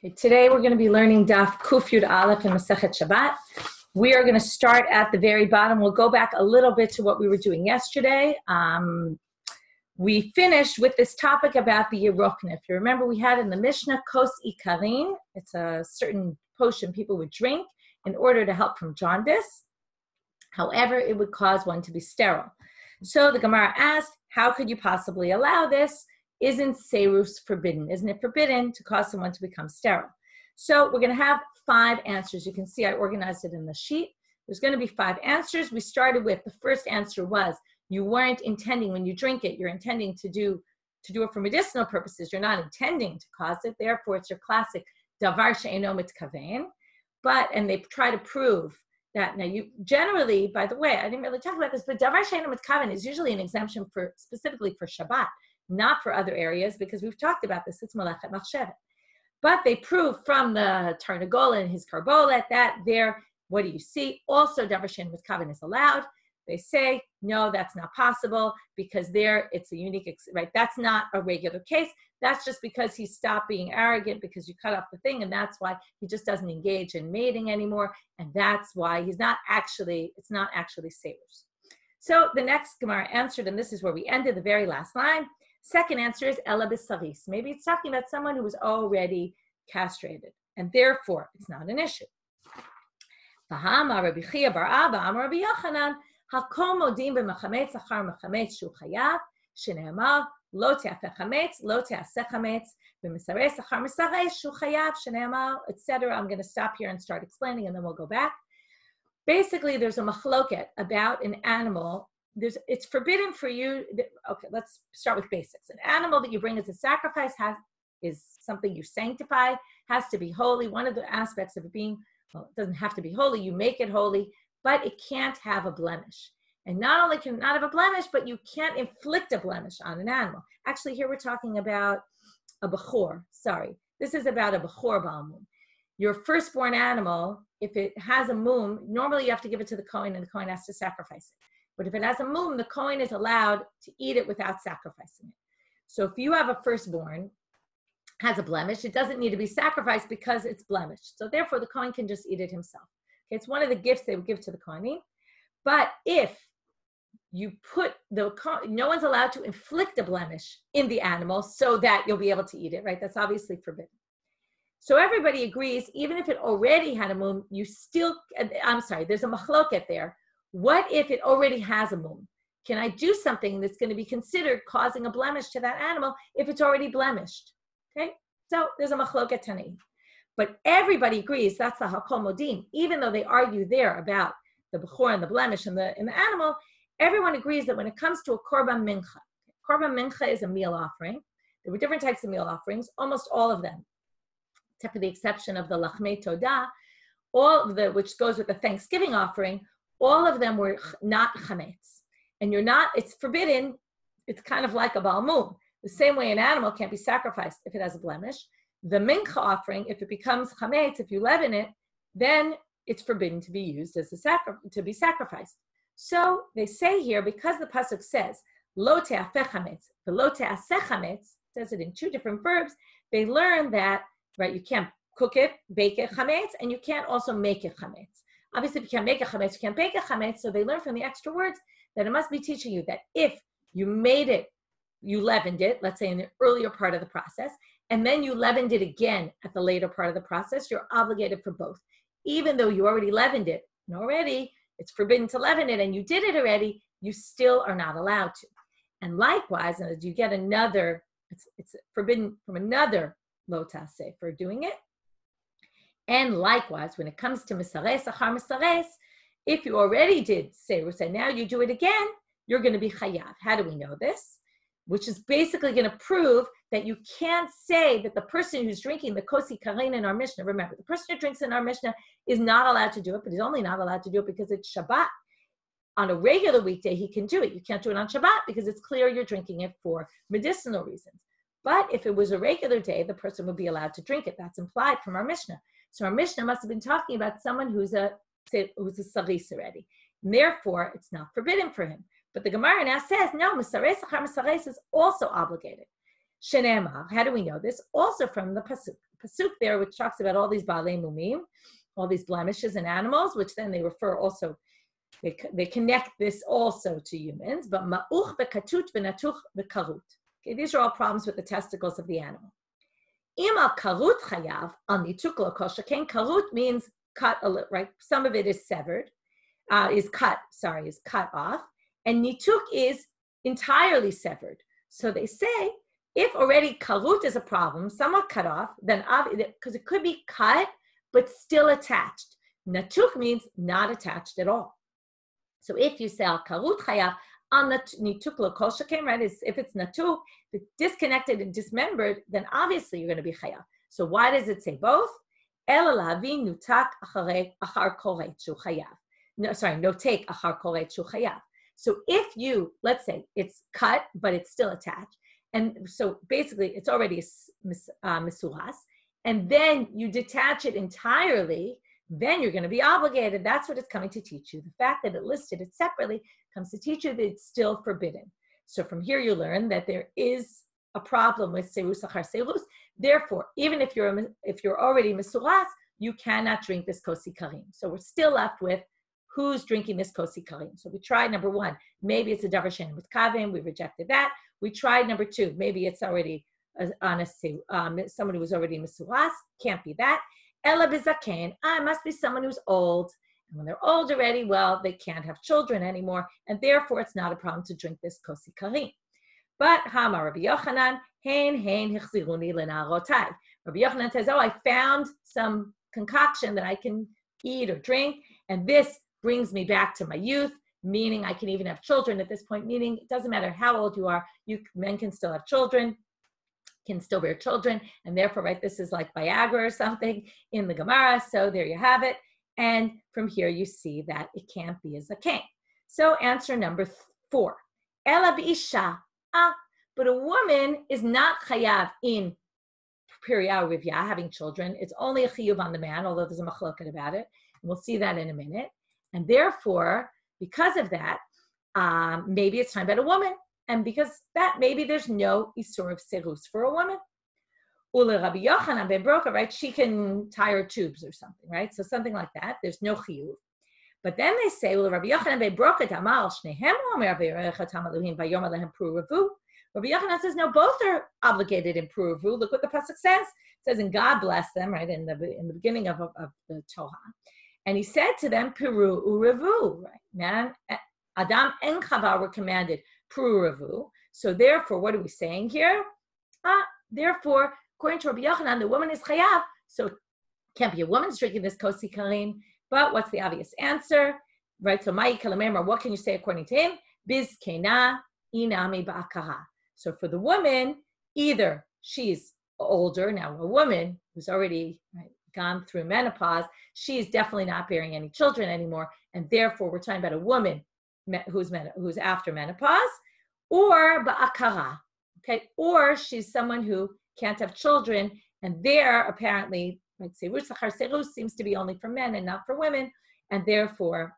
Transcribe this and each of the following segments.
Okay, today we're going to be learning Daf Yud Aleph in Masechet Shabbat. We are going to start at the very bottom. We'll go back a little bit to what we were doing yesterday. We finished with this topic about the Yerokna. If you remember, we had in the Mishnah Kos Ikarin. It's a certain potion people would drink in order to help from jaundice. However, it would cause one to be sterile. So the Gemara asked, how could you possibly allow this? Isn't serus forbidden? Isn't it forbidden to cause someone to become sterile? So we're going to have 5 answers. You can see I organized it in the sheet. There's going to be 5 answers. We started with the first answer was you weren't intending when you drink it. You're intending to do it for medicinal purposes. You're not intending to cause it. Therefore, it's your classic davar she'eino mitkaven. And they try to prove that now you generally, by the way, I didn't really talk about this, but davar she'eino mitkaven is usually an exemption for specifically for Shabbat, not for other areas, because we've talked about this. It's Melechet Machshevet. But they prove from the Tarnagol and his Karbolet that there, what do you see? Also, davar she'eino mitkaven is allowed. They say, no, that's not possible because there it's a unique, right? That's not a regular case. That's just because he stopped being arrogant because you cut off the thing, and that's why he just doesn't engage in mating anymore. And that's why it's not actually serus. So the next Gemara answered, and this is where we ended the very last line. Second answer is Ela b'saris. Maybe it's talking about someone who was already castrated, and therefore it's not an issue. V'hama Rabbi Chia bar Abba Amar Rabbi Yochanan hakol modim b'mechametz achar mechametz shu chayav shene'amar lo te'afeh chametz lo te'aseh chametz b'mesares achar mesares shu chayav shene'amar, etc. I'm going to stop here and start explaining, and then we'll go back. Basically, there's a machloket about an animal. It's forbidden for you. Okay, let's start with basics. An animal that you bring as a sacrifice is something you sanctify, has to be holy. One of the aspects of it being, well, it doesn't have to be holy. You make it holy, but it can't have a blemish. And not only can it not have a blemish, but you can't inflict a blemish on an animal. Actually, here we're talking about a bechor. Sorry, this is about a bechor ba'al mum. Your firstborn animal, if it has a mum, normally you have to give it to the Kohen, and the Kohen has to sacrifice it. But if it has a mum, the Kohen is allowed to eat it without sacrificing it. So if you have a firstborn, has a blemish, it doesn't need to be sacrificed because it's blemished. So therefore, the Kohen can just eat it himself. Okay, it's one of the gifts they would give to the Kohanim. But if you put no one's allowed to inflict a blemish in the animal so that you'll be able to eat it, right? That's obviously forbidden. So everybody agrees, even if it already had a mum, there's a machloket there. What if it already has a mum? Can I do something that's going to be considered causing a blemish to that animal if it's already blemished? Okay, so there's a machloket tanei. But everybody agrees that's the hakol modim. Even though they argue there about the bechor and the blemish in the animal, everyone agrees that when it comes to a korban mincha is a meal offering. There were different types of meal offerings, almost all of them, except for the exception of the lachmei todah, which goes with the Thanksgiving offering. All of them were not chametz. And it's forbidden. It's kind of like a ba'al mum. The same way an animal can't be sacrificed if it has a blemish. The mincha offering, if it becomes chametz, if you leaven it, then it's forbidden to be used as to be sacrificed. So they say here, because the pasuk says, lo te'afeh chametz, v'lo te'aseh chametz, says it in 2 different verbs, they learn that, right, you can't cook it, bake it chametz, and you can't also make it chametz. Obviously, if you can't make a chametz, you can't bake a chametz. So they learn from the extra words that it must be teaching you that if you made it, you leavened it, let's say in the earlier part of the process, and then you leavened it again at the later part of the process, you're obligated for both. Even though you already leavened it, and already it's forbidden to leaven it, and you did it already, you still are not allowed to. And likewise, as you get another, it's forbidden from another lo taseh for doing it. And likewise, when it comes to mesares achar mesares, if you already did serus and now you do it again, you're going to be chayav. How do we know this? Which is basically going to prove that you can't say that the person who's drinking the kos ikarin in our Mishnah, remember, the person who drinks in our Mishnah is not allowed to do it, but he's only not allowed to do it because it's Shabbat. On a regular weekday, he can do it. You can't do it on Shabbat because it's clear you're drinking it for medicinal reasons. But if it was a regular day, the person would be allowed to drink it. That's implied from our Mishnah. So our Mishnah must have been talking about someone who's a saris already. And therefore, it's not forbidden for him. But the Gemara now says, no, mesares achar mesares is also obligated. Shenemar. How do we know this? Also from the pasuk there, which talks about all these balei mumim, all these blemishes in animals, which then they refer also, they connect this also to humans, but ma'uch v'katut v'natuch v'karut. Okay, these are all problems with the testicles of the animal. Im al karut chayav, al nituk lo kol sheken. Karut means cut a little, right? Some of it is severed, is cut off, and nituk is entirely severed. So they say, if already karut is a problem, somewhat cut off, then because it could be cut, but still attached. Natuk means not attached at all. So if you say al karut chayav, on the nituk lo kol sheken, right? If it's natuk, if it's disconnected and dismembered, then obviously you're going to be chayav. So why does it say both? El lavi nutak achar koret shu chayav. No, sorry, notek achar koret shu chayav. So if you, let's say it's cut, but it's still attached, and so basically it's already misuras, and then you detach it entirely, then you're going to be obligated. That's what it's coming to teach you. The fact that it listed it separately comes to teach you that it's still forbidden. So from here you learn that there is a problem with serus achar serus. Therefore, even if you're already misuras, you cannot drink this kosi karim. So we're still left with who's drinking this kosi karim. So we tried number one. Maybe it's a davar she'ein with kavim. We rejected that. We tried number two. Maybe it's already on someone who was already misuras. Can't be that. Ela bizaken. It must be someone who's old. And when they're old already, well, they can't have children anymore, and therefore it's not a problem to drink this kosi karim. But Hama Rabbi Yochanan, hein hichziruni lenarotai. Rabbi Yochanan says, I found some concoction that I can eat or drink, and this brings me back to my youth, meaning I can even have children at this point, meaning it doesn't matter how old you are, men can still have children, can still bear children, and therefore, right, this is like Viagra or something in the Gemara, so there you have it. And from here you see that it can't be a zaken. So answer number 4. Ela b'isha. But a woman is not chayav in Periya Rivya, having children. It's only a chiyuv on the man, although there's a machloket about it. And we'll see that in a minute. And therefore, because of that, maybe it's time about a woman. And because that, maybe there's no isur of serus for a woman. Ule Rabbi Yochanan ben Broka, right? She can tie her tubes or something, right? So something like that. There's no chiyuv. But then they say, Ule Rabbi Yochanan ben Broka tamal shnehem omer v'yerecha tamalihim v'yomer lehem pru revu. Rabbi Yochanan says, no, both are obligated in pru revu. Look what the pasuk says. It says, and God bless them, right? In the beginning of the Torah. And he said to them, Peru urevu, right? Man, Adam and Chava were commanded Peru revu. So therefore, what are we saying here? Therefore, according to Rabbi Yochanan, the woman is chayav, so it can't be a woman's drinking this kosi karim. But what's the obvious answer? Right? So Ma'i Kalamemar, what can you say according to him? Biz kena inami ba'akara. So for the woman, either she's older, now a woman who's already gone through menopause, she's definitely not bearing any children anymore, and therefore we're talking about a woman who's after menopause, or ba'akara, okay, or she's someone who can't have children, and there apparently, serus achar serus seems to be only for men and not for women, and therefore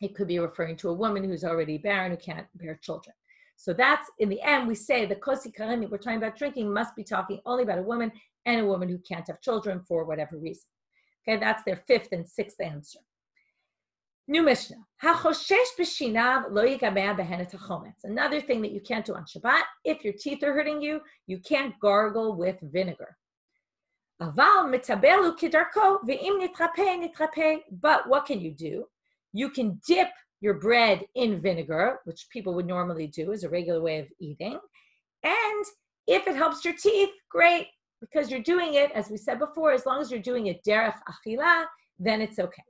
it could be referring to a woman who's already barren who can't bear children. So that's, in the end, we say the kosi karim we're talking about drinking must be talking only about a woman and a woman who can't have children for whatever reason. Okay, that's their 5th and 6th answer. New Mishnah. Hachoshesh b'shinav lo yigameh behenet hachometz. Another thing that you can't do on Shabbat, if your teeth are hurting you, you can't gargle with vinegar. Aval mitabelu kidarko ve'im nitrape. But what can you do? You can dip your bread in vinegar, which people would normally do as a regular way of eating. And if it helps your teeth, great, because you're doing it, as we said before, as long as you're doing it derech achila, then it's okay.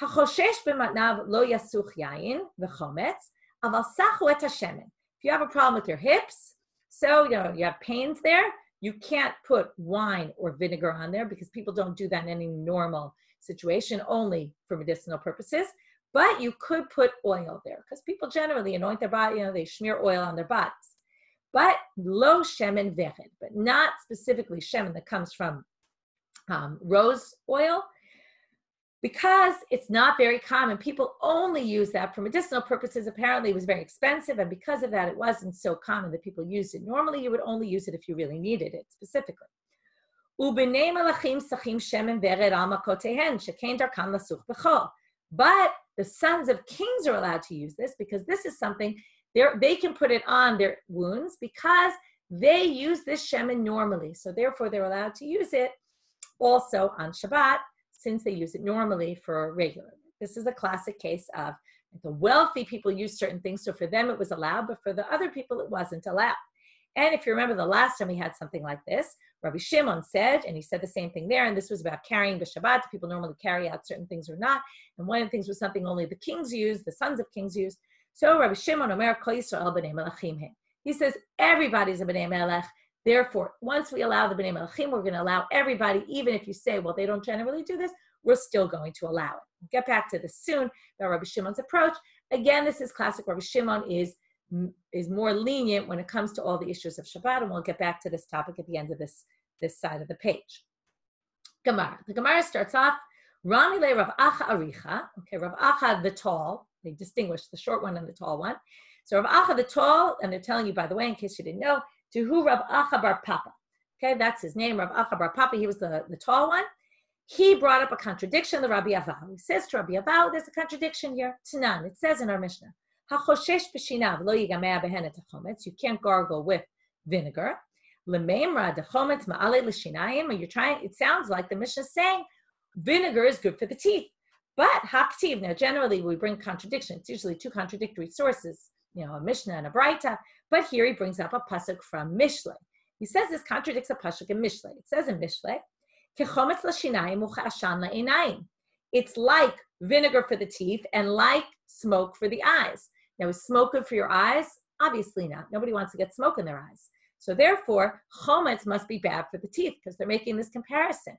Hachoshesh b'matnav lo yasuch yayin v'chometz, aval sachu et hashemen. If you have a problem with your hips, so you have pains there, you can't put wine or vinegar on there because people don't do that in any normal situation, only for medicinal purposes. But you could put oil there because people generally anoint their body, they smear oil on their bodies. But lo shemen vechid, but not specifically shemen that comes from rose oil. Because it's not very common, people only use that for medicinal purposes. Apparently it was very expensive, and because of that, it wasn't so common that people used it. Normally, you would only use it if you really needed it specifically. But the sons of kings are allowed to use this because this is something they can put it on their wounds because they use this shemen normally. So therefore, they're allowed to use it also on Shabbat, since they use it normally for regular. This is a classic case of the wealthy people use certain things, so for them it was allowed, but for the other people it wasn't allowed. And if you remember the last time we had something like this, Rabbi Shimon said, and he said the same thing there, and this was about carrying the Shabbat. People normally carry out certain things or not, and one of the things was something only the kings use, the sons of kings use. So Rabbi Shimon Omer Kol Yisrael B'nei Melachim He. He says everybody's a B'nei Melech. Therefore, once we allow the B'nai Melachim, we're going to allow everybody, even if you say, well, they don't generally do this, we're still going to allow it. We'll get back to this soon, about Rabbi Shimon's approach. Again, this is classic. Rabbi Shimon is more lenient when it comes to all the issues of Shabbat, and we'll get back to this topic at the end of this side of the page. Gemara. The Gemara starts off, Rami le Rav Acha Aricha. Okay, Rav Acha the tall. They distinguish the short one and the tall one. So Rav Acha the tall, and they're telling you, by the way, in case you didn't know, to who Rav Acha bar Papa. Okay, that's his name, Rav Acha bar Papa. He was the tall one. He brought up a contradiction to Rabbi Avahu. He says to Rabbi Avahu, there's a contradiction here. Tanan, it says in our Mishnah, HaChoshesh b'shinav lo yigamea behenet hachometz. You can't gargle with vinegar. Lemeimra dechometz ma'ale l'shinayim. It sounds like the Mishnah is saying vinegar is good for the teeth. But haktiv, now generally we bring contradiction. It's usually two contradictory sources, a Mishnah and a Braita. But here he brings up a pasuk from Mishle. He says this contradicts a pasuk in Mishle. It says in Mishle, it's like vinegar for the teeth and like smoke for the eyes. Now, is smoke good for your eyes? Obviously not. Nobody wants to get smoke in their eyes. So therefore, chometz must be bad for the teeth because they're making this comparison.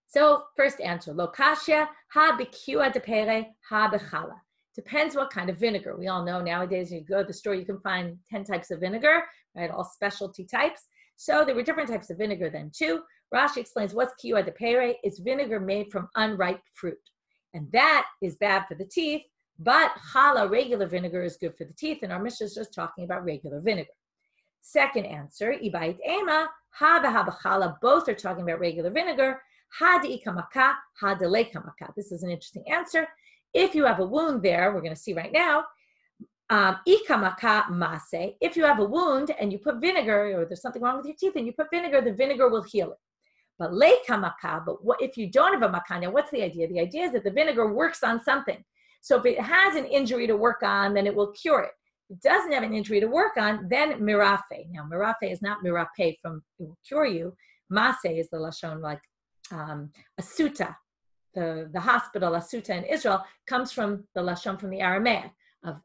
So first answer, lo kashya ha b'kiua depere ha b'chala. Depends what kind of vinegar. We all know nowadays you go to the store, you can find 10 types of vinegar, right? All specialty types. So there were different types of vinegar then too. Rashi explains what's kiua de pere. It's vinegar made from unripe fruit. And that is bad for the teeth, but challah, regular vinegar, is good for the teeth. And our Mishnah is just talking about regular vinegar. Second answer, ibait ema, ha b'challah, both are talking about regular vinegar. Ha de'ika makah, ha de'leika makah. This is an interesting answer. If you have a wound there, we're going to see right now, if you have a wound and you put vinegar, or there's something wrong with your teeth and you put vinegar, the vinegar will heal it. But if you don't have a makah, now what's the idea? The idea is that the vinegar works on something. So if it has an injury to work on, then it will cure it. If it doesn't have an injury to work on, then mirafe. Now mirafe is not mirape from it will cure you. Maseh is the lashon like asuta. The hospital asuta in Israel comes from the lashon from the Aramaic of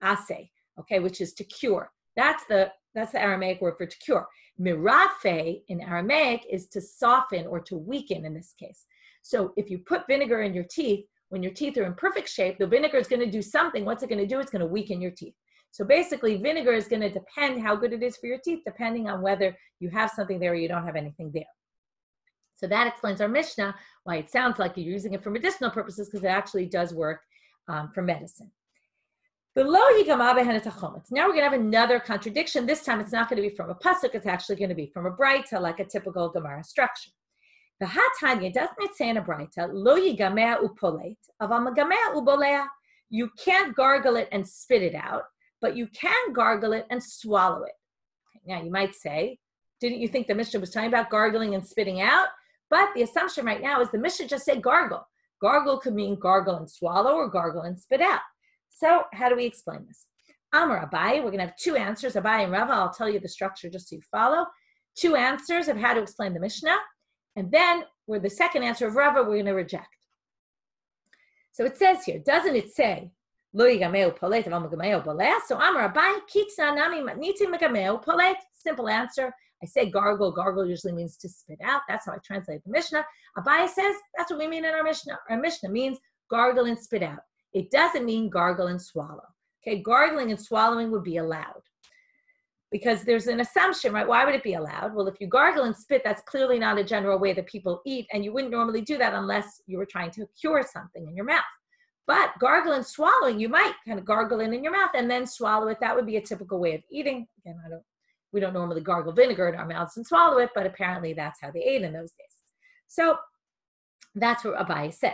ase, okay, which is to cure. That's the Aramaic word for to cure. Mirafe in Aramaic is to soften or to weaken in this case. So if you put vinegar in your teeth, when your teeth are in perfect shape, the vinegar is going to do something. What's it going to do? It's going to weaken your teeth. So basically, vinegar is going to depend how good it is for your teeth, depending on whether you have something there or you don't have anything there. So that explains our Mishnah, why it sounds like you're using it for medicinal purposes, because it actually does work for medicine. Now we're going to have another contradiction. This time it's not going to be from a pasuk, it's actually going to be from a Braita, like a typical Gemara structure. The Hatanya, doesn't it say in a Braita, lo yigamea upolet, aval megamea ubolea? You can't gargle it and spit it out, but you can gargle it and swallow it. Okay, now you might say, didn't you think the Mishnah was talking about gargling and spitting out? But the assumption right now is the Mishnah just said gargle. Gargle could mean gargle and swallow or gargle and spit out. So how do we explain this? Amar Abai, we're going to have two answers, Abai and Rava. I'll tell you the structure just so you follow. Two answers of how to explain the Mishnah. And then the second answer of Rava, we're going to reject. So it says here, doesn't it say, Lo yigameu polet aval megameu boleh? So Amar Abai, kitza nami matniti megameu polet. Simple answer. I say gargle. Gargle usually means to spit out. That's how I translate the Mishnah. Abai says, that's what we mean in our Mishnah. Our Mishnah means gargle and spit out. It doesn't mean gargle and swallow. Okay, gargling and swallowing would be allowed. because there's an assumption, right? Why would it be allowed? Well, if you gargle and spit, that's clearly not a general way that people eat, and you wouldn't normally do that unless you were trying to cure something in your mouth. But gargle and swallowing, you might kind of gargle in your mouth and then swallow it. That would be a typical way of eating. Again, we don't normally gargle vinegar in our mouths and swallow it, but apparently that's how they ate in those days. So that's what Abaye says.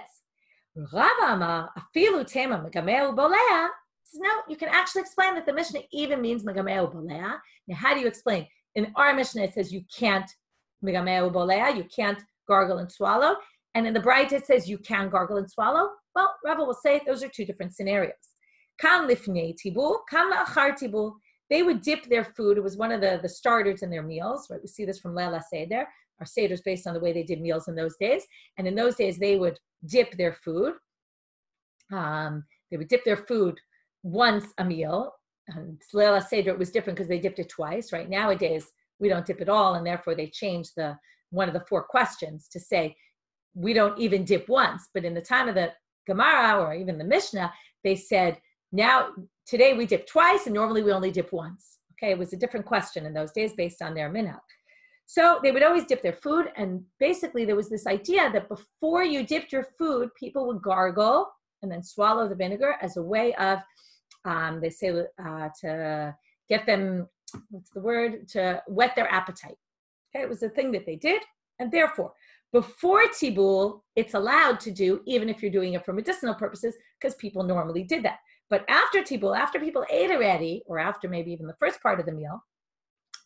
Rava Amar, afilu tema megameu bolea. No, you can actually explain that the Mishnah even means megameu bolea. Now, how do you explain? In our Mishnah, it says you can't megameu bolea, you can't gargle and swallow. And in the Braita, it says you can gargle and swallow. Well, Rava will say those are two different scenarios. Kan lifnei tibul, kan la'achar tibul. They would dip their food. It was one of the starters in their meals, right? We see this from Leila Seder. Our Seder is based on the way they did meals in those days. And in those days, they would dip their food. They would dip their food once a meal. And Leila Seder, it was different because they dipped it twice, right? Nowadays, we don't dip at all, and therefore they changed one of the 4 questions to say, we don't even dip once. But in the time of the Gemara or even the Mishnah, they said, today we dip twice, and normally we only dip once. Okay, it was a different question in those days based on their minhag. So they would always dip their food, and basically there was this idea that before you dipped your food, people would gargle and then swallow the vinegar as a way of, they say, to get them, to whet their appetite. Okay, it was a thing that they did, and therefore, before tibul, it's allowed to do, even if you're doing it for medicinal purposes, because people normally did that. But after tibul, after people ate already, or after maybe even the first part of the meal,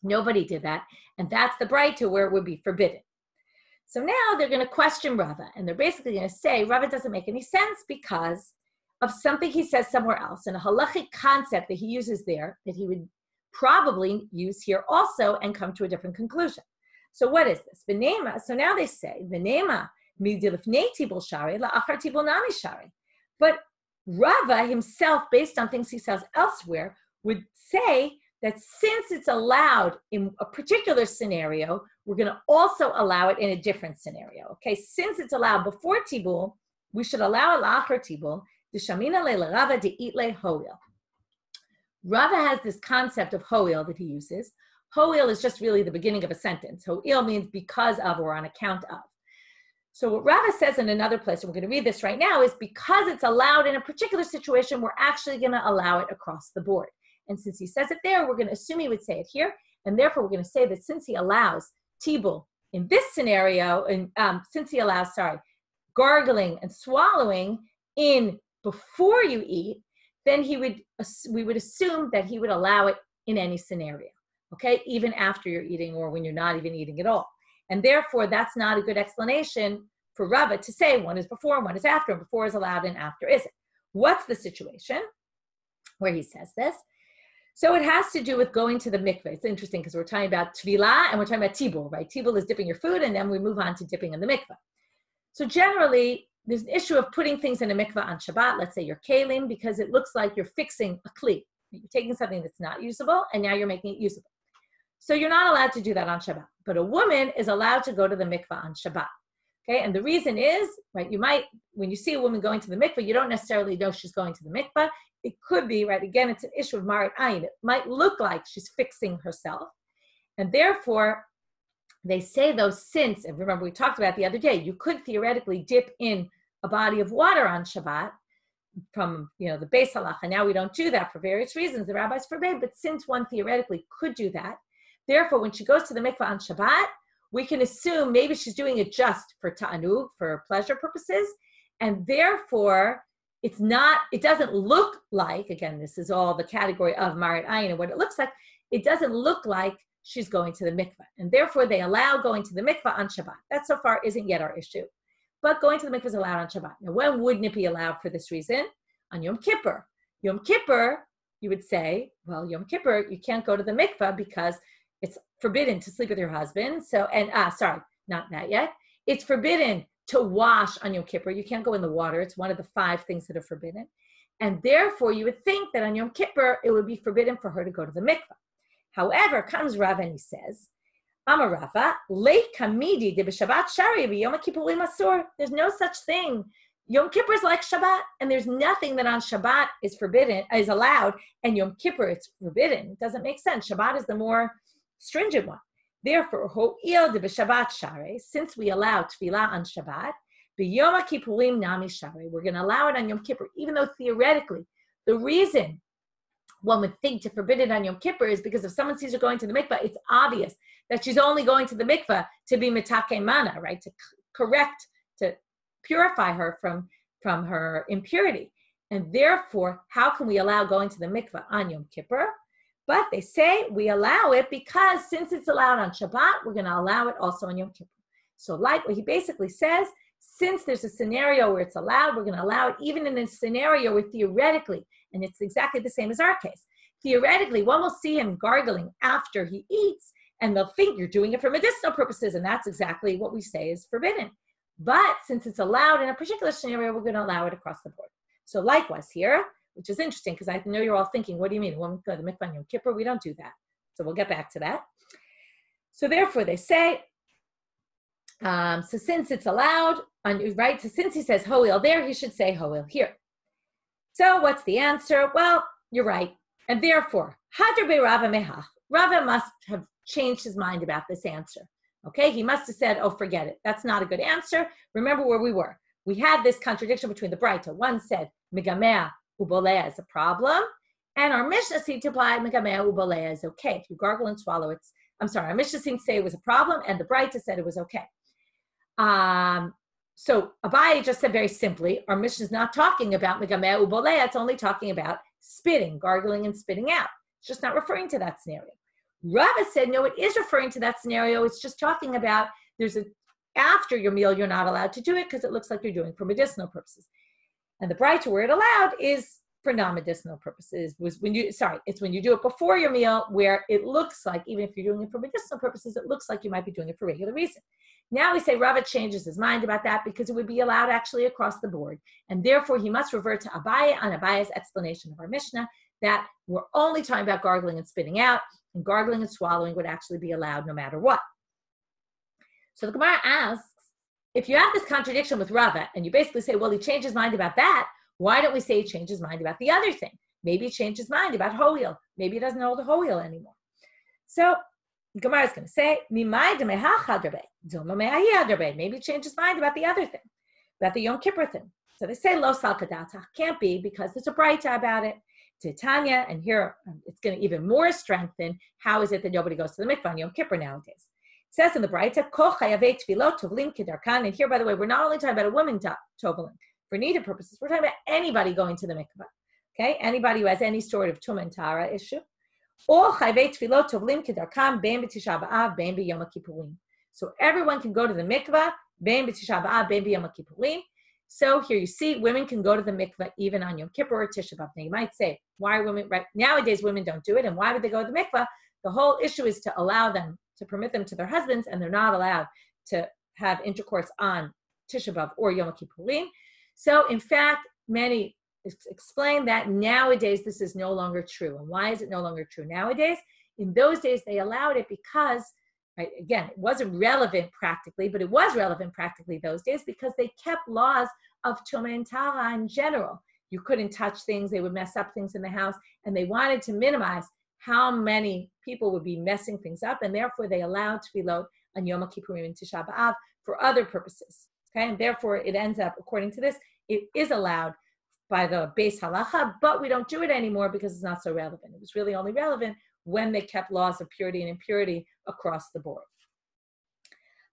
nobody did that. And that's the Braita where it would be forbidden. So now they're going to question Rava. And they're basically going to say, Rava doesn't make any sense because of something he says somewhere else. And a halachic concept that he uses there, that he would probably use here also and come to a different conclusion. So what is this? V'nema. So now they say, V'nema midilifnei tibul shari la'achar tibul nami shari. But Rava himself, based on things he says elsewhere, would say that since it's allowed in a particular scenario, we're going to also allow it in a different scenario. Okay, since it's allowed before tibul, we should allow it la'achar tibul. D'shamina le Rava de'it le hoil. Rava has this concept of hoil that he uses. Hoil is just really the beginning of a sentence. Hoil means because of or on account of. So what Rava says in another place, and we're going to read this right now, is because it's allowed in a particular situation, we're actually going to allow it across the board. And since he says it there, we're going to assume he would say it here. And therefore, we're going to say that since he allows tibul in this scenario, and since he allows, gargling and swallowing in before you eat, then we would assume that he would allow it in any scenario. Okay, even after you're eating or when you're not even eating at all. And therefore, that's not a good explanation for Rava to say one is before and one is after, and before is allowed and after isn't. What's the situation where he says this? So it has to do with going to the mikveh. It's interesting because we're talking about tefillah and we're talking about tibul, right? Tibul is dipping your food, and then we move on to dipping in the mikveh. So generally, there's an issue of putting things in a mikveh on Shabbat, let's say your kelim, because it looks like you're fixing a kli. You're taking something that's not usable, and now you're making it usable. So you're not allowed to do that on Shabbat. But a woman is allowed to go to the mikveh on Shabbat. Okay, and the reason is, right, when you see a woman going to the mikveh, you don't necessarily know she's going to the mikveh. It could be, right, again, it's an issue of marit ayin. It might look like she's fixing herself. And therefore, they say those since, and remember we talked about the other day, you could theoretically dip in a body of water on Shabbat from, the Beis Halacha. Now we don't do that for various reasons. The rabbis forbade, but since one theoretically could do that, therefore, when she goes to the mikveh on Shabbat, we can assume maybe she's doing it just for ta'anug, for pleasure purposes, and therefore it doesn't look like, again, this is all the category of marit ayin and what it looks like, it doesn't look like she's going to the mikveh, and therefore they allow going to the mikveh on Shabbat. That so far isn't yet our issue, but going to the mikveh is allowed on Shabbat. Now, when wouldn't it be allowed for this reason? On Yom Kippur. Yom Kippur, you would say, well, Yom Kippur, you can't go to the mikveh because it's forbidden to sleep with your husband. Not that yet. It's forbidden to wash on Yom Kippur. You can't go in the water. It's one of the 5 things that are forbidden. And therefore, you would think that on Yom Kippur, it would be forbidden for her to go to the mikveh. However, comes Rava and he says, Amar Rava, late kamidi de b'Shabbat shari b'Yom Kippurim asur. There's no such thing. Yom Kippur is like Shabbat, and there's nothing that on Shabbat is forbidden, is allowed, and Yom Kippur it's forbidden. It doesn't make sense. Shabbat is the more stringent one. Therefore, ho'il de b'Shabbat share, since we allow tefillah on Shabbat, b'Yom Kippurim nami share, we're going to allow it on Yom Kippur, even though theoretically, the reason one would think to forbid it on Yom Kippur is because if someone sees her going to the mikvah, it's obvious that she's only going to the mikvah to be mitake mana, right? To correct, to purify her from her impurity. And therefore, how can we allow going to the mikvah on Yom Kippur? But they say we allow it because since it's allowed on Shabbat, we're going to allow it also on Yom Kippur. So like what he basically says, since there's a scenario where it's allowed, we're going to allow it even in a scenario where theoretically, and it's exactly the same as our case, theoretically, one will see him gargling after he eats, and they'll think you're doing it for medicinal purposes, and that's exactly what we say is forbidden. But since it's allowed in a particular scenario, we're going to allow it across the board. So likewise here, which is interesting because I know you're all thinking, what do you mean? When we go to the mikvah on Yom Kippur, we don't do that. So we'll get back to that. So therefore they say, so since it's allowed, right? So since he says ho'il there, he should say ho'il here. So what's the answer? Well, you're right. And therefore, hadar be Rava mehach. Rava must have changed his mind about this answer. Okay, he must have said, oh, forget it. That's not a good answer. Remember where we were. We had this contradiction between the Braita. One said, megamea ubolea is a problem. And our Mishnah seemed to apply megamea ubolea is okay. If you gargle and swallow, our Mishnah seemed to say it was a problem, and the Braita said it was okay. So Abaye just said very simply, our Mishnah is not talking about megamea ubolea. It's only talking about spitting, gargling and spitting out. It's just not referring to that scenario. Rava said, no, it is referring to that scenario. It's just talking about after your meal, you're not allowed to do it because it looks like you're doing it for medicinal purposes. And the Braita where it allowed is for non-medicinal purposes. It's when you do it before your meal where it looks like, even if you're doing it for medicinal purposes, it looks like you might be doing it for regular reason. Now we say Rava changes his mind about that because it would be allowed actually across the board. And therefore he must revert to Abaye on Abaye's explanation of our Mishnah that we're only talking about gargling and spitting out, and gargling and swallowing would actually be allowed no matter what. So the Gemara asks, if you have this contradiction with Rava, and you basically say, well, he changed his mind about that, why don't we say he changed his mind about the other thing? Maybe he changed his mind about ho'il. Maybe he doesn't hold the ho'il anymore. So the Gemara is going to say, maybe he changed his mind about the other thing, about the Yom Kippur thing. So they say, lo sal kadata, can't be because there's a Braita about it. Titania, and here it's going to even more strengthen how is it that nobody goes to the mikvah on Yom Kippur nowadays. It says in the Braita, kol chayavei tefilot tovlim kedarkan, and here, by the way, we're not only talking about a woman toveling for needed purposes, we're talking about anybody going to the mikvah, okay? Anybody who has any sort of tumah and tara issue. All chayavei tefilot tovlim kedarkan, bein b'tisha b'av, bein b'yom kippurim. So everyone can go to the mikvah, bein b'tisha b'av, bein b'yom kippurim. So here you see, women can go to the mikvah even on Yom Kippur or Tisha B'Av. Now you might say, why are women, right? Nowadays women don't do it, and why would they go to the mikvah? The whole issue is to allow them, to permit them to their husbands, and they're not allowed to have intercourse on Tisha B'Av or Yom Kippurim. So in fact, many explain that nowadays this is no longer true. And why is it no longer true nowadays? In those days they allowed it because, right, again, it wasn't relevant practically, but it was relevant practically those days because they kept laws of tumah and tara in general. You couldn't touch things, they would mess up things in the house, and they wanted to minimize how many people would be messing things up, and therefore they allowed tefillot on Yom Kippurim and Tisha B'Av for other purposes. Okay, and therefore it ends up, according to this, it is allowed by the Beis Halacha, but we don't do it anymore because it's not so relevant. It was really only relevant when they kept laws of purity and impurity across the board.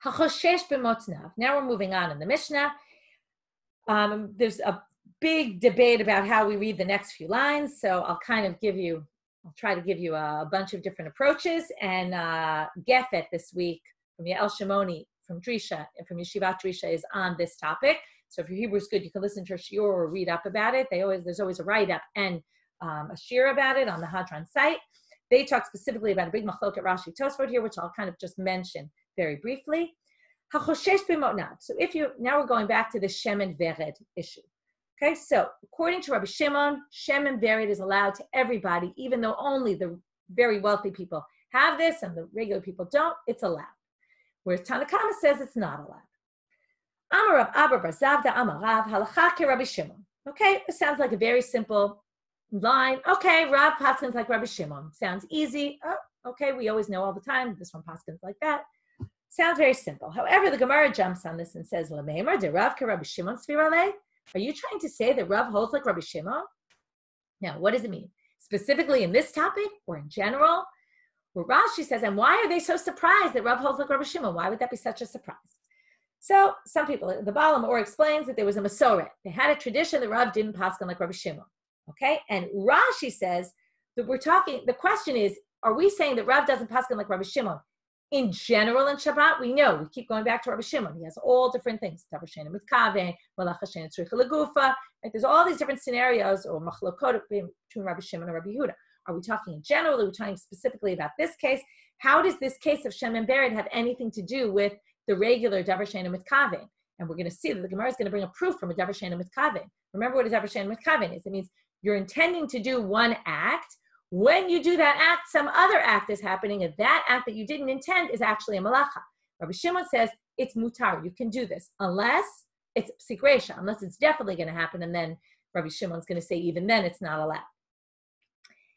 HaChoshesh b'motnav. Now we're moving on in the Mishnah. There's a big debate about how we read the next few lines, so I'll try to give you a bunch of different approaches. And Gefet this week from Yael Shimoni, from Drisha, and from Yeshivat Drisha is on this topic. So if your Hebrew is good, you can listen to her shiur or read up about it. There's always a write-up and a shiur about it on the Hadran site. They talk specifically about a big machloket Rashi Tosfot here, which I'll kind of just mention very briefly. HaChoshesh b'motnav. So now we're going back to the Shem and Vered issue. Okay, so according to Rabbi Shimon, Shem and Vered is allowed to everybody, even though only the very wealthy people have this and the regular people don't, it's allowed. Whereas Tanakama says it's not allowed. Amar Rav Abba bar Zavda Amar Rav Halacha ke Rabbi Shimon. Okay, it sounds like a very simple line. Okay, Rav paskins like Rabbi Shimon. Sounds easy. Oh, okay, we always know all the time this one paskins like that. Sounds very simple. However, the Gemara jumps on this and says, Lameimar de Rav ke Rabbi Shimon svirale. Are you trying to say that Rav holds like Rabbi Shimon? Now, what does it mean? Specifically in this topic or in general? Well, Rashi says, and why are they so surprised that Rav holds like Rabbi Shimon? Why would that be such a surprise? So some people, the Baal HaMaor explains that there was a Masoret. They had a tradition that Rav didn't paskin like Rabbi Shimon. Okay? And Rashi says that the question is, are we saying that Rav doesn't paskin like Rabbi Shimon? In general, in Shabbat, we know, we keep going back to Rabbi Shimon. He has all different things. There's all these different scenarios or machlokot between Rabbi Shimon and Rabbi Yehuda. Are we talking in general? Are we talking specifically about this case? How does this case of Shem and Bered have anything to do with the regular Davar She'eino Mitkaven? And we're going to see that the Gemara is going to bring a proof from a Davar She'eino Mitkaven. Remember what a Davar She'eino Mitkaven is. It means you're intending to do one act. When you do that act, some other act is happening, and that act that you didn't intend is actually a malacha. Rabbi Shimon says it's mutar. You can do this unless it's psikresha, unless it's definitely going to happen, and then Rabbi Shimon's going to say even then it's not allowed.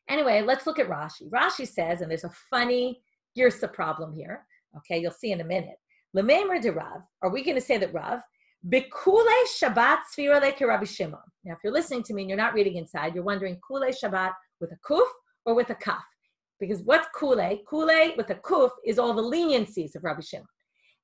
Anyway, let's look at Rashi. Rashi says, and there's a funny girsa problem here. Okay, you'll see in a minute. L'meimer de Rav. Are we going to say that Rav Bekule Shabbat svirale ke Rabbi Shimon? Now, if you're listening to me and you're not reading inside, you're wondering Kule Shabbat with a kuf or with a kaf? Because what's Kule? Kule with a kuf is all the leniencies of Rabbi Shimon.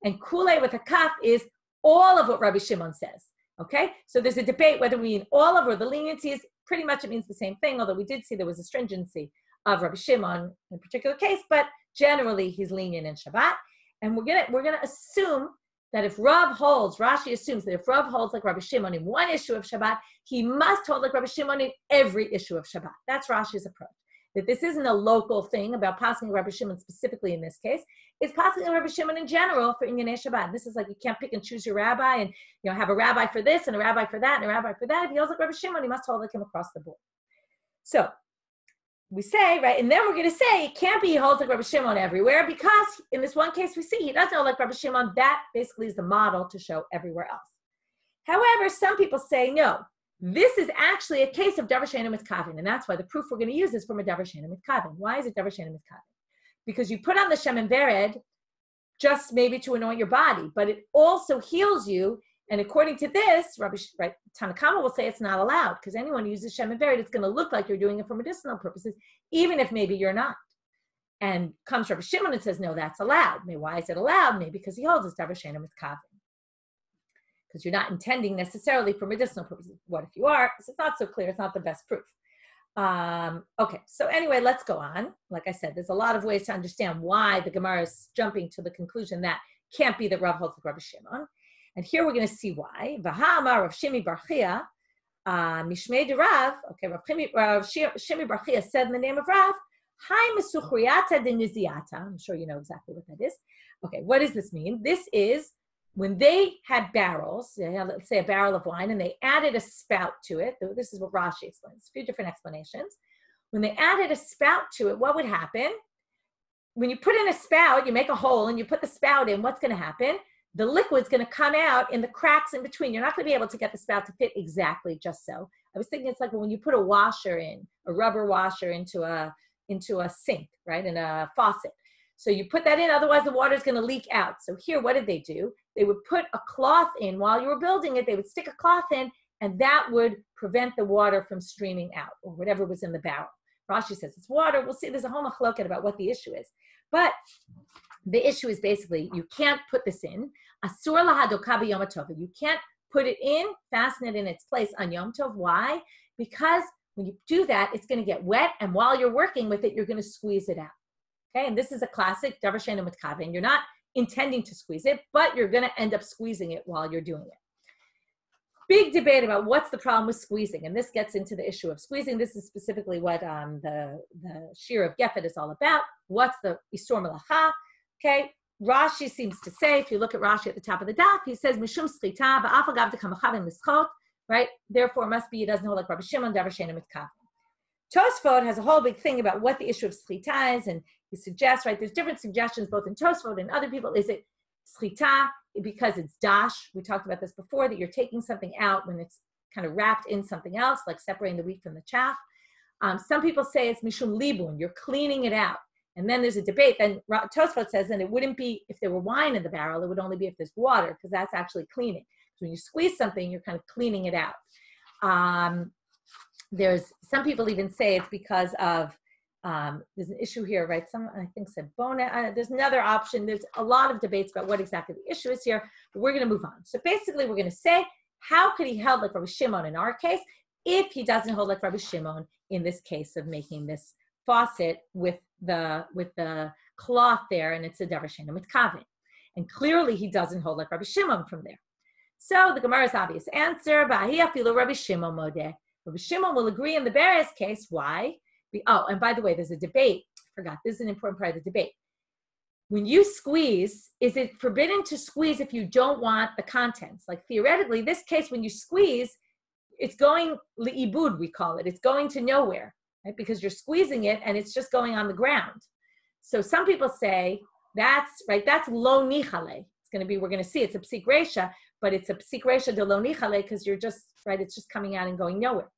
And Kule with a kaf is all of what Rabbi Shimon says. Okay? So there's a debate whether we mean all of or the leniencies. Pretty much it means the same thing, although we did see there was a stringency of Rabbi Shimon in a particular case, but generally he's lenient in Shabbat. And we're gonna assume that if Rav holds, Rashi assumes that if Rav holds like Rabbi Shimon in one issue of Shabbat, he must hold like Rabbi Shimon in every issue of Shabbat. That's Rashi's approach. That this isn't a local thing about passing Rabbi Shimon specifically in this case. It's passing Rabbi Shimon in general for Inyanei Shabbat. This is like you can't pick and choose your rabbi and have a rabbi for this and a rabbi for that and a rabbi for that. If he holds like Rabbi Shimon, he must hold like him across the board. So we say, right, and then we're going to say it can't be he holds like Rabbi Shimon everywhere because in this one case we see he doesn't hold like Rabbi Shimon. That basically is the model to show everywhere else. However, some people say no. This is actually a case of Davar She'eino Mitkaven, and that's why the proof we're going to use is from a Davar She'eino Mitkaven. Why is it Davar She'eino Mitkaven? Because you put on the Shem and Vered just maybe to anoint your body, but it also heals you. And according to this, Tanakama will say it's not allowed because anyone who uses Shem and Vered, it's going to look like you're doing it for medicinal purposes, even if maybe you're not. And comes Rabbi Shimon and says, no, that's allowed. Maybe why is it allowed? Maybe because he holds it's Davar She'eino Mitkaven. Because you're not intending necessarily for medicinal purposes. What if you are? Because it's not so clear. It's not the best proof. Okay, so anyway, let's go on. Like I said, there's a lot of ways to understand why the Gemara is jumping to the conclusion that can't be that Rav holds like Rabbi Shimon. And here we're going to see why. V'ha amar Rav Shimi bar Chia, mishmei de Rav. Okay, Rav Shimi bar Chia said in the name of Rav, Hai mesuchriyata de niziata. I'm sure you know exactly what that is. Okay, what does this mean? This is when they had barrels, they had, let's say, a barrel of wine, and they added a spout to it. This is what Rashi explains, a few different explanations. When they added a spout to it, what would happen? When you put in a spout, you make a hole and you put the spout in, what's going to happen? The liquid's going to come out in the cracks in between. You're not going to be able to get the spout to fit exactly just so. I was thinking it's like when you put a washer in, a rubber washer into a sink, right, in a faucet. So you put that in, otherwise the water is going to leak out. So here, what did they do? They would put a cloth in while you were building it. They would stick a cloth in, and that would prevent the water from streaming out, or whatever was in the barrel. Rashi says it's water. We'll see. There's a whole machloket about what the issue is. But the issue is basically you can't put this in. Asur lahadoka b'yom tov. You can't put it in, fasten it in its place on Yom Tov. Why? Because when you do that, it's going to get wet, and while you're working with it, you're going to squeeze it out. Okay, and this is a classic Davar She'eino Mitkaven. You're not intending to squeeze it, but you're going to end up squeezing it while you're doing it. Big debate about what's the problem with squeezing, and this gets into the issue of squeezing. This is specifically what the shiur of Gefet is all about. What's the Isur Melacha? Okay, Rashi seems to say, if you look at Rashi at the top of the daf, he says Mishum Schita ba'af agav dekamachav mischot, right? Therefore, it must be, it doesn't hold like Rabbi Shimon, Davar She'eino Mitkaven. Tosfot has a whole big thing about what the issue of schita is, and he suggests, right, there's different suggestions both in Tosfot and other people. Is it schita because it's dash. We talked about this before, that you're taking something out when it's kind of wrapped in something else, like separating the wheat from the chaff. Some people say it's mishum libun, you're cleaning it out. And then there's a debate. Then Tosfot says that it wouldn't be if there were wine in the barrel, it would only be if there's water, because that's actually cleaning. So when you squeeze something, you're kind of cleaning it out. There's some people even say it's because of, there's an issue here, right? Some, I think, said bona. There's another option. There's a lot of debates about what exactly the issue is here, but we're going to move on. So basically, we're going to say, how could he hold like Rabbi Shimon in our case, if he doesn't hold like Rabbi Shimon in this case of making this faucet with the cloth there, and it's a davar she'eino mitkaven. And clearly he doesn't hold like Rabbi Shimon from there. So the Gemara's obvious answer, Ba'hi afilu Rabbi Shimon modeh. Rabbi Shimon will agree in the Beres case. Why? And by the way, there's a debate. I forgot. This is an important part of the debate. When you squeeze, is it forbidden to squeeze if you don't want the contents? Like theoretically, this case, when you squeeze, it's going li'ibud, we call it. It's going to nowhere, right? Because you're squeezing it and it's just going on the ground. So some people say that's right. That's lo nichale. It's going to be, we're going to see it's a psik resha, but it's a psik resha de lo nichale because you're just, right, it's just coming out and going nowhere.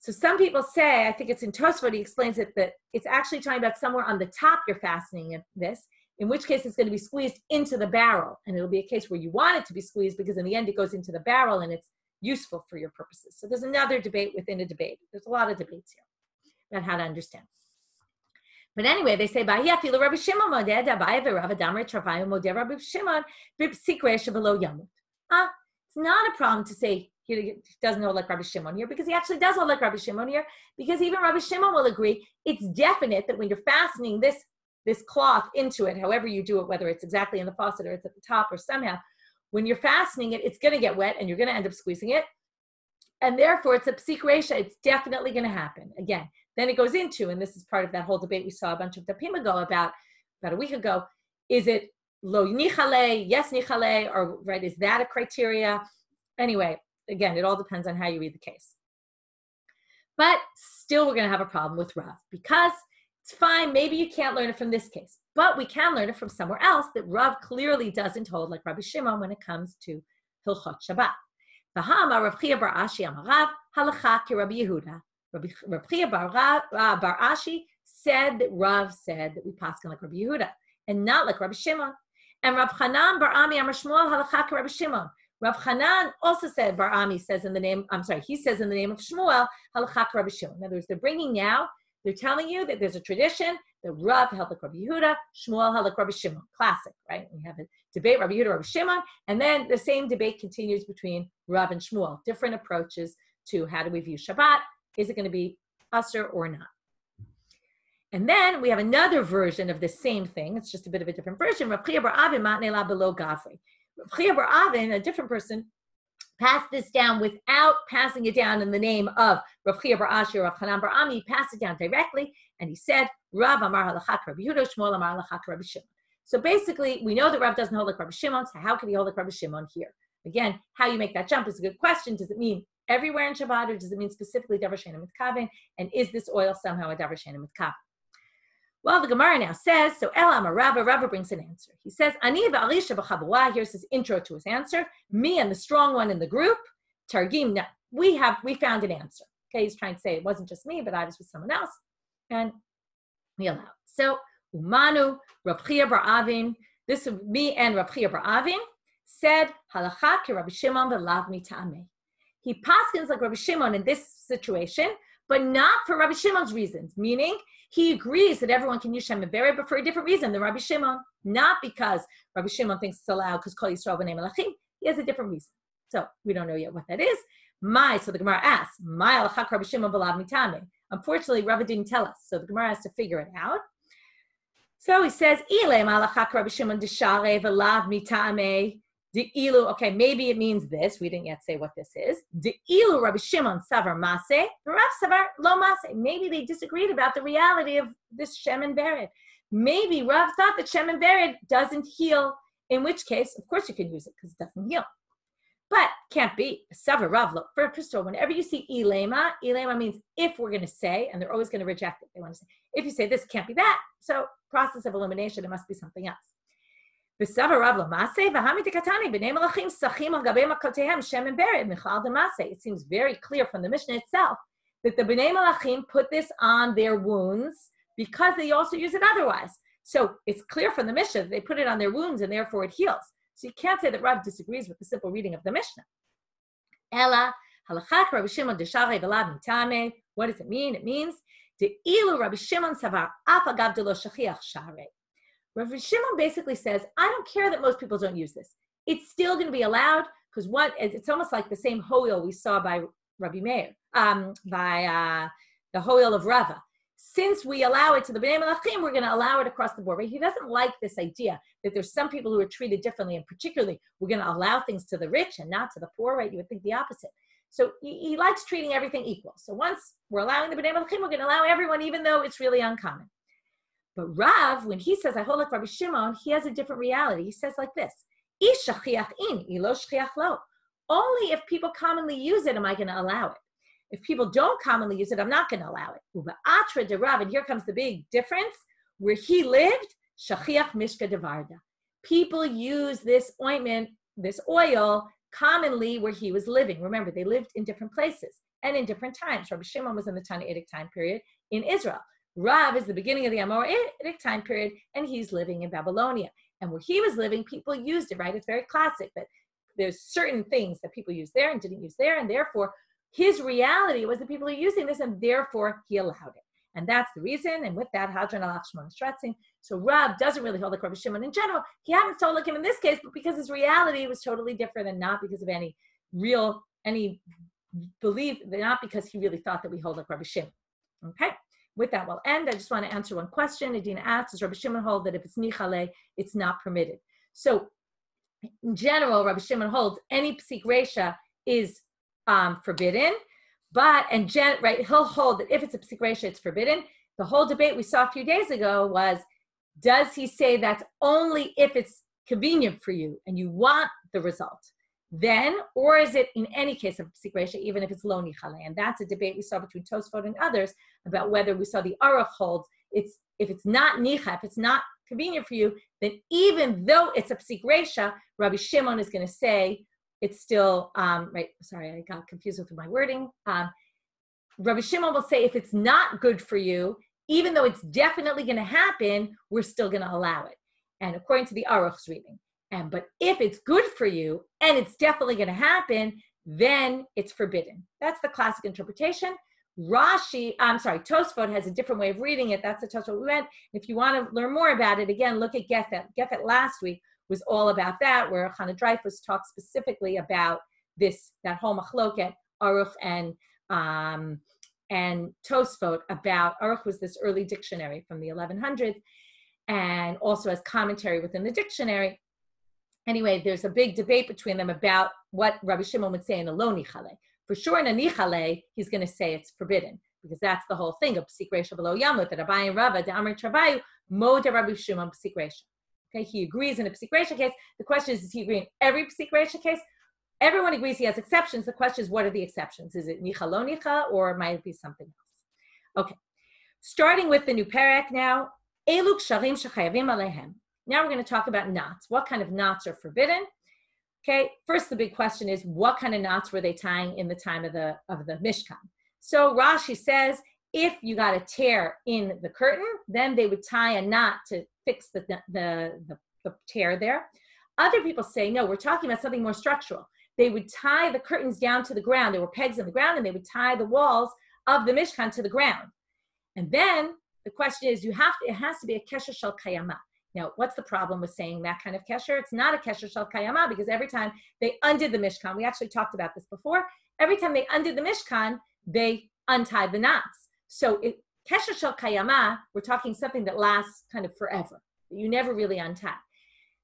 So some people say, I think it's in Tosfot, he explains it, that it's actually talking about somewhere on the top you're fastening this, in which case it's going to be squeezed into the barrel. And it'll be a case where you want it to be squeezed because in the end it goes into the barrel and it's useful for your purposes. So there's another debate within a debate. There's a lot of debates here about how to understand. But anyway, they say, Rabbi Shimon modeh Abaye v'Rav Adamar Travayu modeh Rabbi Shimon b'psik resha v'lo yamut. It's not a problem to say he doesn't hold like Rabbi Shimon here, because he actually does hold like Rabbi Shimon here, because even Rabbi Shimon will agree it's definite that when you're fastening this cloth into it, however you do it, whether it's exactly in the faucet or it's at the top or somehow, when you're fastening it, it's going to get wet and you're going to end up squeezing it. And therefore, it's a psik resha. It's definitely going to happen. Again, then it goes into, and this is part of that whole debate we saw a bunch of dapim ago about a week ago, is it lo nichale, yes nichale, or right, is that a criteria? Anyway, again, it all depends on how you read the case. But still, we're going to have a problem with Rav, because it's fine, maybe you can't learn it from this case, but we can learn it from somewhere else that Rav clearly doesn't hold like Rabbi Shimon when it comes to Hilchot Shabbat. V'hama Rav Chia bar Ashi amarav halacha ki Rabbi Yehuda. Rav Chia bar Ashi said that Rav said that we paskin like Rabbi Yehuda and not like Rabbi Shimon. And Rav Chanan bar Ami amar Shmuel halacha ki Rabbi Shimon. Rav Chanan also said, Bar Ami says in the name, he says in the name of Shmuel, halacha ki Rabbi Shimon. In other words, they're telling you that there's a tradition that Rav held like Rabbi Yehuda, Shmuel held like Rabbi Shimon. Classic, right? We have a debate, Rabbi Yehuda, Rabbi Shimon, and then the same debate continues between Rav and Shmuel. Different approaches to how do we view Shabbat. Is it going to be asur or not? And then we have another version of the same thing. It's just a bit of a different version. Rav Chia bar Avin matnei below Gavri. Rav Chia bar Avin, a different person, passed this down without passing it down in the name of Rav Chia bar Ashi or Rav Chanan bar Ami. He passed it down directly, and he said, Rav amar halacha Rabbi Yehuda, Shmuel amar halacha Rabbi Shimon. So basically, we know that Rav doesn't hold like Rabbi Shimon, so how can he hold like Rabbi Shimon here? Again, how you make that jump is a good question. Does it mean everywhere in Shabbat, or does it mean specifically davar she'eino mitkaven? And is this oil somehow a davar she'eino mitkaven? Well, the Gemara now says, so El amar Rava, Rava brings an answer. He says, Ani v'alisha b'chabura, here's his intro to his answer. Me and the strong one in the group, Targim, now, we found an answer. Okay, he's trying to say it wasn't just me, but I was with someone else. And we allowed. So, Umanu, Rav Chia bar Avin, this is me and Rav Chia bar Avin, said, Halacha ki Rabbi Shimon v'lav mita'ameh. He paskins like Rabbi Shimon in this situation, but not for Rabbi Shimon's reasons, meaning he agrees that everyone can use Shem and Bered, but for a different reason than Rabbi Shimon, not because Rabbi Shimon thinks it's allowed because Kol Yisrael b'nei Melachim. He has a different reason. So we don't know yet what that is. So the Gemara asks, "My alachak Rabbi Shimon v'lav mitame." Unfortunately, Rava didn't tell us, so the Gemara has to figure it out. So he says, "Ilay alachak Rabbi Shimon d'share v'lav mitame." De'ilu, okay, maybe it means this. We didn't yet say what this is. De'ilu Rabbi Shimon savar maseh, Rav savar lo maseh. Maybe they disagreed about the reality of this Shem and Bered. Maybe Rav thought that Shem and Bered doesn't heal, in which case, of course you can use it because it doesn't heal. But can't be. Savar Rav, look, first of all, whenever you see ilema means if we're going to say, and they're always going to reject it. They want to say, if you say this can't be that, so process of elimination, it must be something else. V'sava Rav Lamase v'hamiti katani b'nei malachim sachim al gabei makotehem shem and beret michal demase. It seems very clear from the Mishnah itself that the b'nei malachim put this on their wounds because they also use it otherwise. So it's clear from the Mishnah that they put it on their wounds and therefore it heals. So you can't say that Rav disagrees with the simple reading of the Mishnah. Ela halachak Rabbi Shimon desharei v'lav mitame. What does it mean? It means the ilu Rabbi Shimon savar af agav delo shachiach sharei. Rabbi Shimon basically says, I don't care that most people don't use this. It's still going to be allowed because it's almost like the same hoil we saw by Rabbi Meir, by the hoil of Rava. Since we allow it to the Bnei Melachim, we're going to allow it across the board. Right? He doesn't like this idea that there's some people who are treated differently, and particularly we're going to allow things to the rich and not to the poor, right? You would think the opposite. So he likes treating everything equal. So once we're allowing the Bnei Melachim, we're going to allow everyone, even though it's really uncommon. But Rav, when he says, I hold like Rabbi Shimon, he has a different reality. He says like this, only if people commonly use it am I going to allow it. If people don't commonly use it, I'm not going to allow it. And here comes the big difference. Where he lived, shachiach mishka devarda. People use this ointment, this oil, commonly where he was living. Remember, they lived in different places and in different times. Rabbi Shimon was in the Tannaitic time period in Israel. Rav is the beginning of the Amoraic time period, and he's living in Babylonia. And where he was living, people used it, right? It's very classic that there's certain things that people use there and didn't use there, and therefore his reality was that people are using this, and therefore he allowed it. And that's the reason. And with that, Hadran alach Shimon Shratzim. So Rav doesn't really hold like Rabbi Shimon in general. He happens to hold like him in this case, but because his reality was totally different and not because of any belief, not because he really thought that we hold like Rabbi Shimon. Okay? With that, we'll end. I just want to answer one question. Adina asks, does Rabbi Shimon hold that if it's nichale, it's not permitted? So in general, Rabbi Shimon holds any psik resha is forbidden, right, he'll hold that if it's a psik resha, it's forbidden. The whole debate we saw a few days ago was, does he say that's only if it's convenient for you and you want the result? Then, or is it in any case of psik resha, even if it's lo nichale? And that's a debate we saw between Tosfot and others about whether we saw the Aruch holds if it's not nicha, if it's not convenient for you, then even though it's a psik resha, Rabbi Shimon is going to say it's still right. Sorry, I got confused with my wording. Rabbi Shimon will say if it's not good for you, even though it's definitely going to happen, we're still going to allow it. And according to the Aruch's reading. But if it's good for you and it's definitely going to happen, then it's forbidden. That's the classic interpretation. Tosfot has a different way of reading it. That's the Tosfot we read. If you want to learn more about it, again, look at Gefet. Gefet last week was all about that, where Chana Dreyfus talks specifically about this, that whole machloket, Aruch and Tosfot, about Aruch was this early dictionary from the 1100s, and also as commentary within the dictionary. Anyway, there's a big debate between them about what Rabbi Shimon would say in a lo nichale. For sure, in a nichale, he's going to say it's forbidden, because that's the whole thing of psik resha v'lo yamut, that Abaye and Rava, de Amar Travayu, mo de Rabbi Shimon psik resha. Okay, he agrees in a psik resha case. The question is he agree in every psik resha case? Everyone agrees he has exceptions. The question is, what are the exceptions? Is it nicha lo nicha, or might it be something else? Okay, starting with the new parak now. Elu ksharim shechayavim alehem. Now we're going to talk about knots. What kind of knots are forbidden? Okay, first the big question is, what kind of knots were they tying in the time of the Mishkan? So Rashi says, if you got a tear in the curtain, then they would tie a knot to fix the tear there. Other people say, no, we're talking about something more structural. They would tie the curtains down to the ground. There were pegs in the ground, and they would tie the walls of the Mishkan to the ground. And then the question is, it has to be a kesher shel kayama. Now, what's the problem with saying that kind of kesher? It's not a kesher shel kayama, because every time they undid the Mishkan, we actually talked about this before, every time they undid the Mishkan, they untied the knots. So kesher shel kayama, we're talking something that lasts kind of forever, that you never really untie.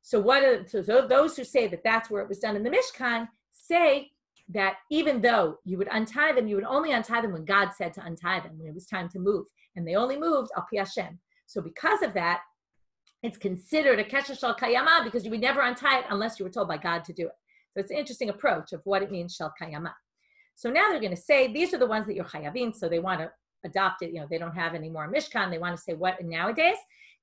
So those who say that that's where it was done in the Mishkan say that even though you would untie them, you would only untie them when God said to untie them, when it was time to move. And they only moved al pi Hashem. So because of that, it's considered a kesher shel kayama, because you would never untie it unless you were told by God to do it. So it's an interesting approach of what it means shel kayama. So now they're going to say, these are the ones that you're chayavim, so they want to adopted, they don't have any more Mishkan. They want to say what nowadays?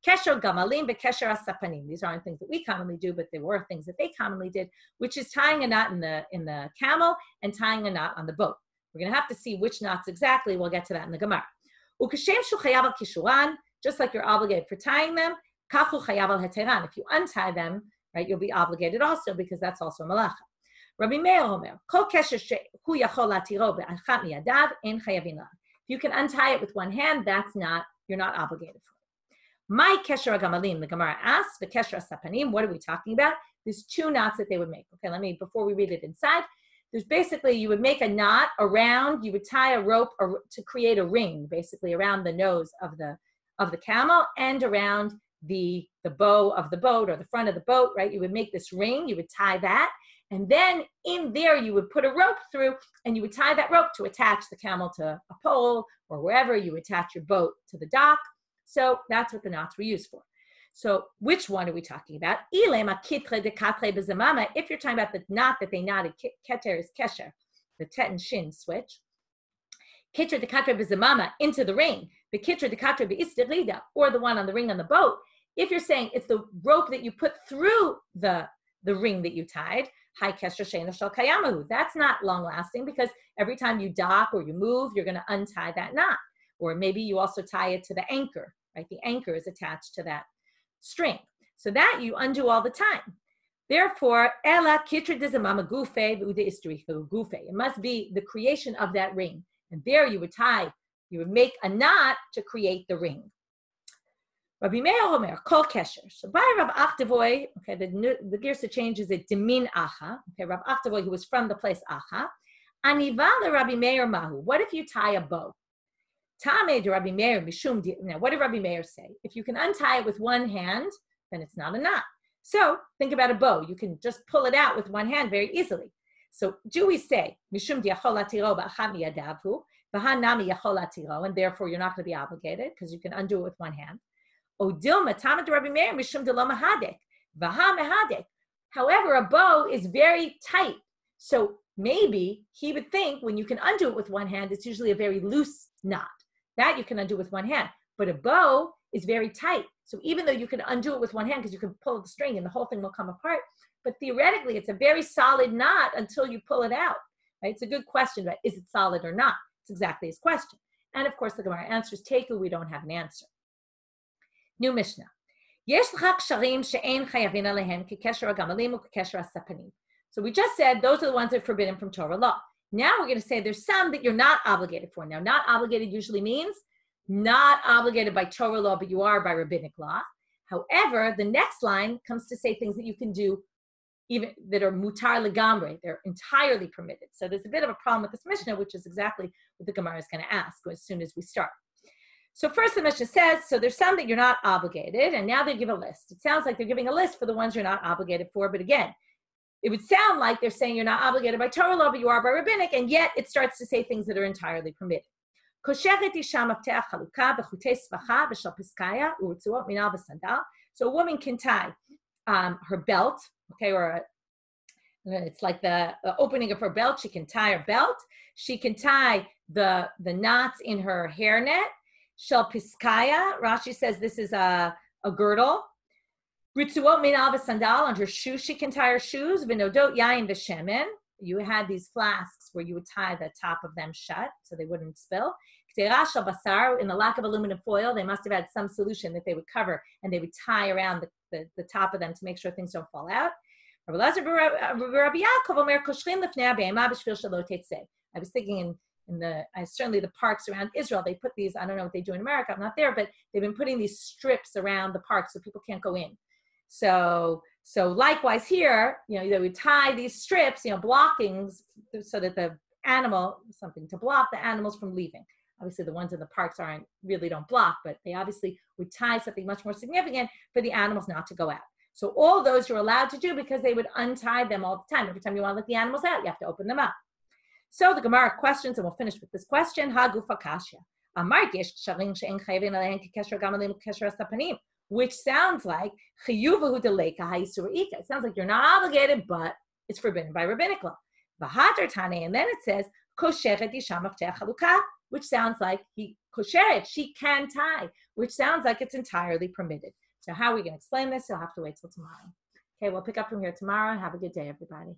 Kesher gamalim v'kesher asapanim. These aren't things that we commonly do, but they were things that they commonly did, which is tying a knot in the camel and tying a knot on the boat. We're going to have to see which knots exactly. We'll get to that in the Gemara. Ukashem shu chayav al kishuran, just like you're obligated for tying them, kachu chayav al heteran. If you untie them, right, you'll be obligated also because that's also a malacha. Rabbi Meir Omer, kol kesher shehu yachol latiro be'achat miyadav ein chayavin la. If you can untie it with one hand, you're not obligated for it. My kesher gamalim, the Gemara asks, the kesher sapanim, what are we talking about? There's two knots that they would make. Okay, before we read it inside, there's basically, you would make a knot around, you would tie a rope to create a ring, basically around the nose of the camel and around the bow of the boat or the front of the boat, right? You would make this ring, you would tie that, and then in there you would put a rope through and you would tie that rope to attach the camel to a pole or wherever you attach your boat to the dock. So that's what the knots were used for. So which one are we talking about? If you're talking about the knot that they knotted, keter is kesher, the tet and shin switch. Keter de katre bezamama, into the ring. The keter de katre beisterida, or the one on the ring on the boat. If you're saying it's the rope that you put through the ring that you tied, hai kesher sheina shel kayamahu. That's not long lasting because every time you dock or you move, you're going to untie that knot. Or maybe you also tie it to the anchor, right? The anchor is attached to that string. So that you undo all the time. Therefore, ela kitra dizamama gufe v'ude istricha gufe. It must be the creation of that ring. And there you would make a knot to create the ring. Rabbi Meir Omer, kol kesher. So by Rav Achdevoy, okay, the Girsa changes it, Dimin Acha. Okay, Rav Achdevoy, who was from the place Acha. Aniva le Rabbi Meir Mahu. What if you tie a bow? Tame de Rabbi Meir mishum. Now, what did Rabbi Meir say? If you can untie it with one hand, then it's not a knot. So think about a bow. You can just pull it out with one hand very easily. So do we say mishum diachol latiro ba'acham yadavhu v'hanami yachol latiro, and therefore you're not going to be obligated because you can undo it with one hand. O dilma tama de Rabbi Meir mishum de lo mahadek v'ha mahadek. However, a bow is very tight, so maybe he would think when you can undo it with one hand, it's usually a very loose knot. That you can undo with one hand. But a bow is very tight. So even though you can undo it with one hand because you can pull the string and the whole thing will come apart, but theoretically it's a very solid knot until you pull it out. Right? It's a good question, but is it solid or not? It's exactly his question. And of course, the Gemara answers Teku, we don't have an answer. New Mishnah. So we just said those are the ones that are forbidden from Torah law. Now we're going to say there's some that you're not obligated for. Now, not obligated usually means not obligated by Torah law, but you are by rabbinic law. However, the next line comes to say things that you can do even that are mutar legamre. They're entirely permitted. So there's a bit of a problem with this Mishnah, which is exactly what the Gemara is going to ask as soon as we start. So first the Mishnah says, so there's some that you're not obligated, and now they give a list. It sounds like they're giving a list for the ones you're not obligated for, but again, it would sound like they're saying you're not obligated by Torah law, but you are by rabbinic, and yet it starts to say things that are entirely permitted. So a woman can tie her belt, okay, or it's like the opening of her belt. She can tie her belt. She can tie the knots in her hairnet. Shel piskaya, Rashi says this is a girdle. Ritzuot minal v'sandal, on her shoes she can tie her shoes. V'nodot yayin v'shemen. You had these flasks where you would tie the top of them shut so they wouldn't spill. K'terah shel basar, in the lack of aluminum foil, they must have had some solution that they would cover and they would tie around the top of them to make sure things don't fall out. I was thinking certainly the parks around Israel, they put these, I don't know what they do in America, I'm not there, but they've been putting these strips around the park so people can't go in. So likewise here, they would tie these strips, blockings, so that the animal, something to block the animals from leaving. Obviously the ones in the parks really don't block, but they obviously would tie something much more significant for the animals not to go out. So all those you're allowed to do because they would untie them all the time. Every time you want to let the animals out, you have to open them up. So the Gemara questions, and we'll finish with this question. Which sounds like it sounds like you're not obligated, but it's forbidden by rabbinic law. And then it says which sounds like he kosheret, she can tie, which sounds like it's entirely permitted. So how are we going to explain this? You'll have to wait till tomorrow. Okay, we'll pick up from here tomorrow. Have a good day, everybody.